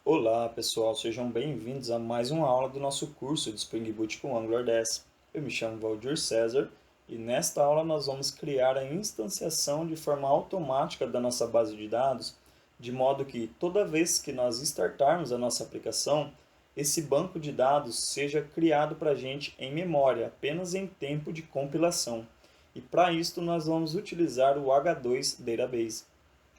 Olá pessoal, sejam bem-vindos a mais uma aula do nosso curso de Spring Boot com Angular 10. Eu me chamo Valdir César e nesta aula nós vamos criar a instanciação de forma automática da nossa base de dados, de modo que toda vez que nós startarmos a nossa aplicação, esse banco de dados seja criado para a gente em memória, apenas em tempo de compilação. E para isso nós vamos utilizar o H2 Database.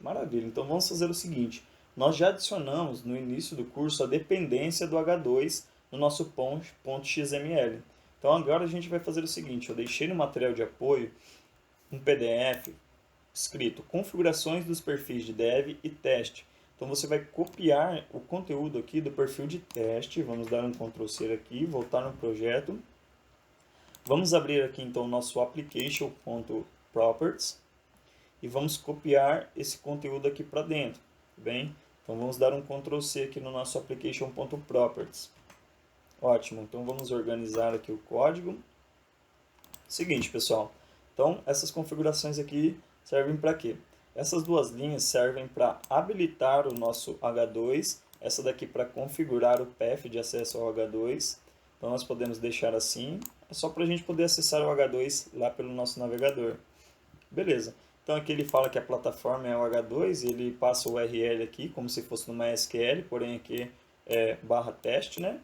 Maravilha, então vamos fazer o seguinte. Nós já adicionamos no início do curso a dependência do H2 no nosso .xml. Então agora a gente vai fazer o seguinte, eu deixei no material de apoio um PDF escrito configurações dos perfis de dev e teste. Então você vai copiar o conteúdo aqui do perfil de teste, vamos dar um Ctrl C aqui, voltar no projeto. Vamos abrir aqui então o nosso application.properties e vamos copiar esse conteúdo aqui para dentro, bem? Então vamos dar um Ctrl C aqui no nosso application.properties. Ótimo, então vamos organizar aqui o código. Seguinte, pessoal, então essas configurações aqui servem para quê? Essas duas linhas servem para habilitar o nosso H2, essa daqui para configurar o path de acesso ao H2. Então nós podemos deixar assim, é só para a gente poder acessar o H2 lá pelo nosso navegador. Beleza. Então aqui ele fala que a plataforma é o H2 e ele passa o URL aqui como se fosse no MySQL, porém aqui é /teste, né?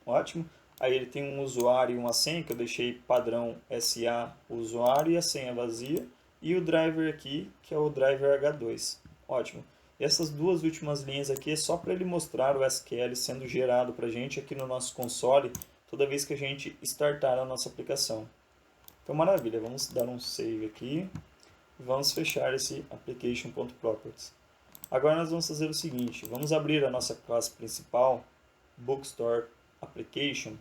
Ótimo. Aí ele tem um usuário e uma senha, que eu deixei padrão SA usuário e a senha vazia. E o driver aqui, que é o driver H2. Ótimo. E essas duas últimas linhas aqui é só para ele mostrar o SQL sendo gerado para a gente aqui no nosso console, toda vez que a gente startar a nossa aplicação. Então maravilha, vamos dar um save aqui. Vamos fechar esse application.properties. Agora nós vamos fazer o seguinte, vamos abrir a nossa classe principal, Bookstore Application,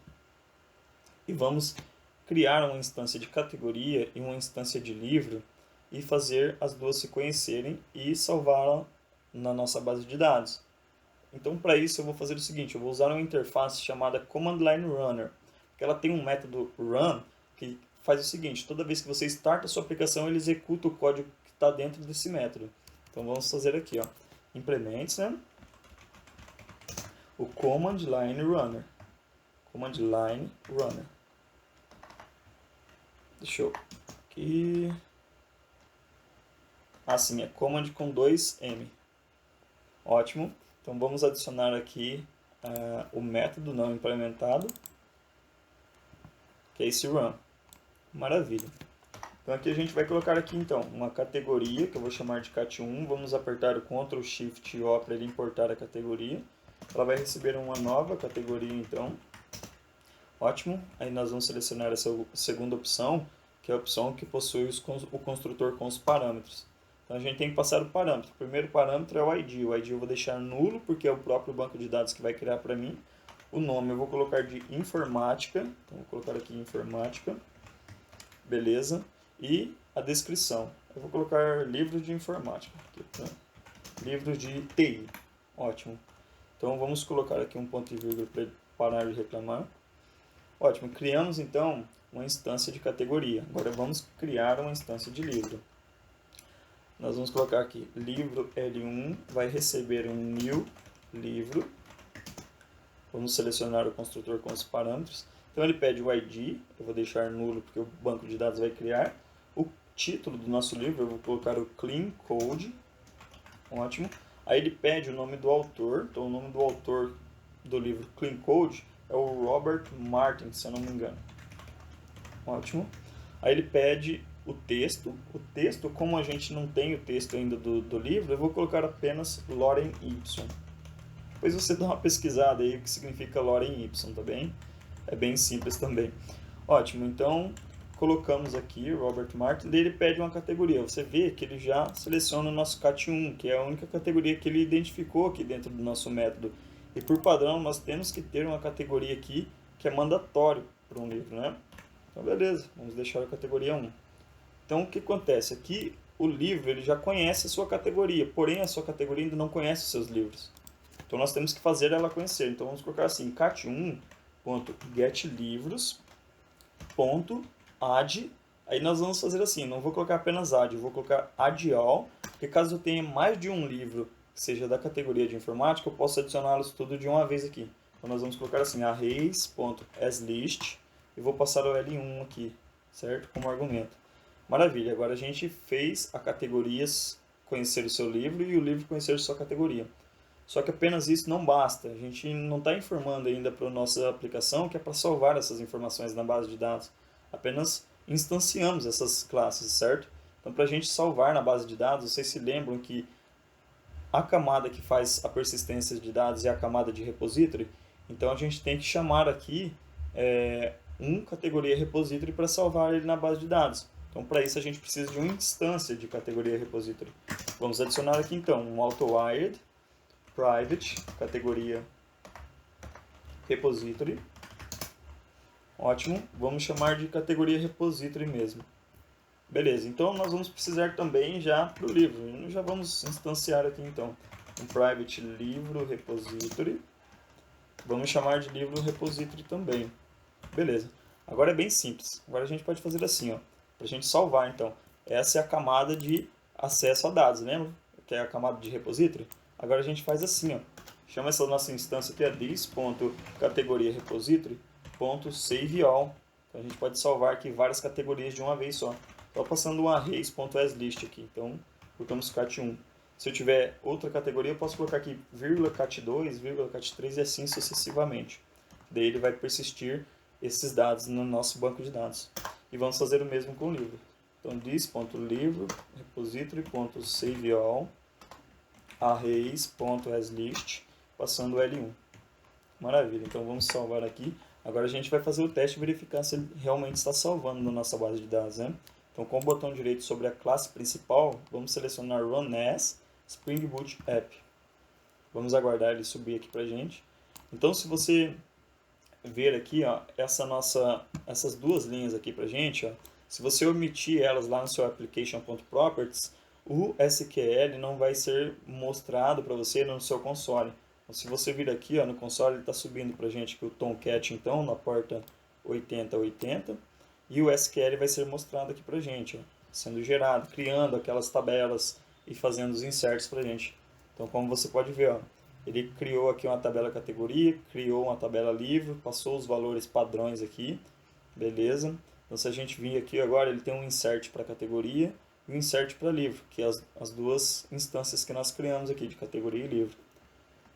e vamos criar uma instância de categoria e uma instância de livro e fazer as duas se conhecerem e salvá-la na nossa base de dados. Então para isso eu vou fazer o seguinte, eu vou usar uma interface chamada Command Line Runner, porque ela tem um método run que faz o seguinte, toda vez que você starta a sua aplicação, ele executa o código que está dentro desse método. Então vamos fazer aqui, ó, implements, né? O Command Line Runner. Command Line Runner. Deixa eu aqui. Assim, é Command com 2M. Ótimo. Então vamos adicionar aqui o método não implementado, que é esse run. Maravilha. Então aqui a gente vai colocar aqui então uma categoria, que eu vou chamar de cat1, vamos apertar o Ctrl Shift O para ele importar a categoria. Ela vai receber uma nova categoria então. Ótimo, aí nós vamos selecionar essa segunda opção, que é a opção que possui o construtor com os parâmetros. Então a gente tem que passar o parâmetro. O primeiro parâmetro é o ID. O ID eu vou deixar nulo, porque é o próprio banco de dados que vai criar para mim. O nome eu vou colocar de informática, então vou colocar aqui informática. Beleza? E a descrição. Eu vou colocar livro de informática. Aqui, tá? Livro de TI. Ótimo. Então vamos colocar aqui um ponto e vírgula para ele parar de reclamar. Ótimo. Criamos então uma instância de categoria. Agora vamos criar uma instância de livro. Nós vamos colocar aqui livro L1 vai receber um new livro. Vamos selecionar o construtor com os parâmetros. Então ele pede o ID, eu vou deixar nulo porque o banco de dados vai criar. O título do nosso livro, eu vou colocar o Clean Code. Ótimo. Aí ele pede o nome do autor, então o nome do autor do livro Clean Code é o Robert Martin, se eu não me engano. Ótimo. Aí ele pede o texto. O texto, como a gente não tem o texto ainda do livro, eu vou colocar apenas Lorem Y. Depois você dá uma pesquisada aí o que significa Lorem Y, tá bem? É bem simples também. Ótimo, então colocamos aqui o Robert Martin, daí ele pede uma categoria. Você vê que ele já seleciona o nosso cat1, que é a única categoria que ele identificou aqui dentro do nosso método. E por padrão nós temos que ter uma categoria aqui que é mandatório para um livro, né? Então beleza, vamos deixar a categoria 1. Então o que acontece? Aqui o livro ele já conhece a sua categoria, porém a sua categoria ainda não conhece os seus livros. Então nós temos que fazer ela conhecer. Então vamos colocar assim, cat1.getLivros.add. Aí nós vamos fazer assim, não vou colocar apenas add, eu vou colocar add all, porque caso eu tenha mais de um livro que seja da categoria de informática, eu posso adicioná-los tudo de uma vez aqui. Então nós vamos colocar assim, arrays.aslist, e vou passar o L1 aqui, certo? Como argumento. Maravilha, agora a gente fez a categorias conhecer o seu livro e o livro conhecer a sua categoria. Só que apenas isso não basta, a gente não está informando ainda para a nossa aplicação que é para salvar essas informações na base de dados. Apenas instanciamos essas classes, certo? Então, para a gente salvar na base de dados, vocês se lembram que a camada que faz a persistência de dados é a camada de repository? Então, a gente tem que chamar aqui categoria repository para salvar ele na base de dados. Então, para isso, a gente precisa de uma instância de categoria repository. Vamos adicionar aqui, então, um AutoWired private, categoria repository. Ótimo, vamos chamar de categoria repository mesmo. Beleza, então nós vamos precisar também já para o livro. Já vamos instanciar aqui então um private livro repository. Vamos chamar de livro repository também. Beleza, agora é bem simples. Agora a gente pode fazer assim, para a gente salvar então. Essa é a camada de acesso a dados, lembra? Que é a camada de repository. Agora a gente faz assim, chama essa nossa instância aqui, this.categoria repository.saveAll. Então a gente pode salvar aqui várias categorias de uma vez só. Estou passando um arrays.aslist aqui, então colocamos cat1. Se eu tiver outra categoria, eu posso colocar aqui cat2, cat3 e assim sucessivamente. Daí ele vai persistir esses dados no nosso banco de dados. E vamos fazer o mesmo com o livro. Então this.livro repository.saveAll arrays.aslist, passando o L1. Maravilha, então vamos salvar aqui. Agora a gente vai fazer o teste e verificar se ele realmente está salvando na nossa base de dados, né? Então, com o botão direito sobre a classe principal, vamos selecionar Run As Spring Boot App. Vamos aguardar ele subir aqui para a gente. Então, se você ver aqui, essas duas linhas aqui para a gente, se você omitir elas lá no seu application.properties, o SQL não vai ser mostrado para você no seu console. Então, se você vir aqui no console, ele está subindo para a gente aqui o Tomcat, então, na porta 8080. E o SQL vai ser mostrado aqui para a gente, sendo gerado, criando aquelas tabelas e fazendo os inserts para a gente. Então, como você pode ver, ele criou aqui uma tabela categoria, criou uma tabela livro, passou os valores padrões aqui, beleza? Então, se a gente vir aqui agora, ele tem um insert para categoria e um insert para livro, que é as duas instâncias que nós criamos aqui, de categoria e livro.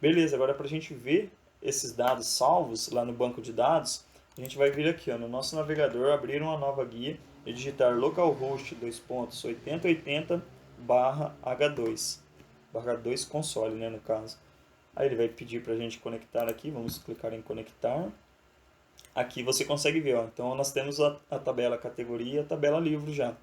Beleza, agora para a gente ver esses dados salvos lá no banco de dados, a gente vai vir aqui no nosso navegador, abrir uma nova guia e digitar localhost 2.8080/H2, H2 console, né, no caso. Aí ele vai pedir para a gente conectar aqui, vamos clicar em conectar. Aqui você consegue ver, então nós temos a tabela categoria e a tabela livro já.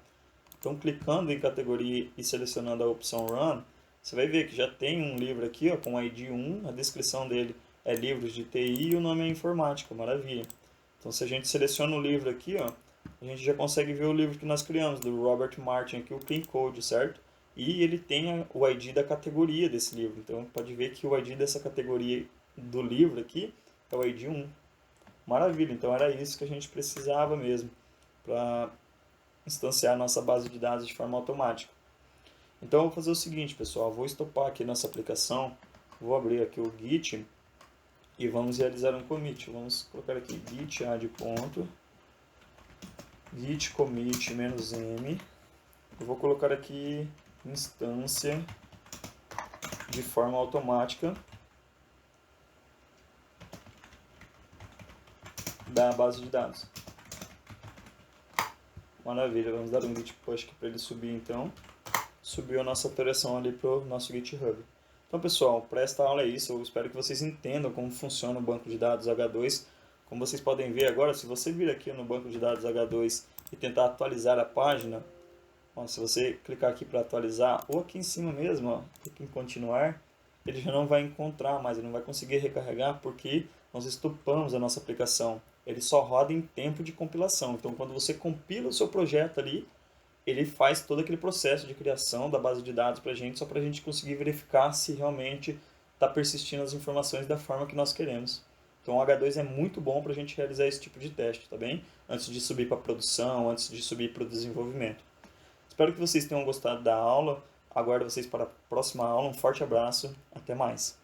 Então, clicando em categoria e selecionando a opção Run, você vai ver que já tem um livro aqui com ID 1, a descrição dele é livros de TI e o nome é informática, maravilha. Então, se a gente seleciona o livro aqui, a gente já consegue ver o livro que nós criamos, do Robert Martin, aqui, o Clean Code, certo? E ele tem o ID da categoria desse livro. Então, pode ver que o ID dessa categoria do livro aqui é o ID 1. Maravilha, então era isso que a gente precisava mesmo para instanciar a nossa base de dados de forma automática. Então, eu vou fazer o seguinte, pessoal, vou estopar aqui nossa aplicação, vou abrir aqui o Git e vamos realizar um commit. Vamos colocar aqui git add ponto, git commit -m. Eu vou colocar aqui instância de forma automática da base de dados. Maravilha, vamos dar um git push aqui para ele subir então. Subiu a nossa alteração ali para o nosso GitHub. Então, pessoal, para esta aula é isso. Eu espero que vocês entendam como funciona o banco de dados H2. Como vocês podem ver agora, se você vir aqui no banco de dados H2 e tentar atualizar a página, se você clicar aqui para atualizar, ou aqui em cima mesmo, clique em continuar, ele já não vai encontrar mais, ele não vai conseguir recarregar porque nós estopamos a nossa aplicação. Ele só roda em tempo de compilação. Então, quando você compila o seu projeto ali, ele faz todo aquele processo de criação da base de dados para a gente, só para a gente conseguir verificar se realmente está persistindo as informações da forma que nós queremos. Então o H2 é muito bom para a gente realizar esse tipo de teste, tá bem? Antes de subir para a produção, antes de subir para o desenvolvimento. Espero que vocês tenham gostado da aula. Aguardo vocês para a próxima aula. Um forte abraço. Até mais.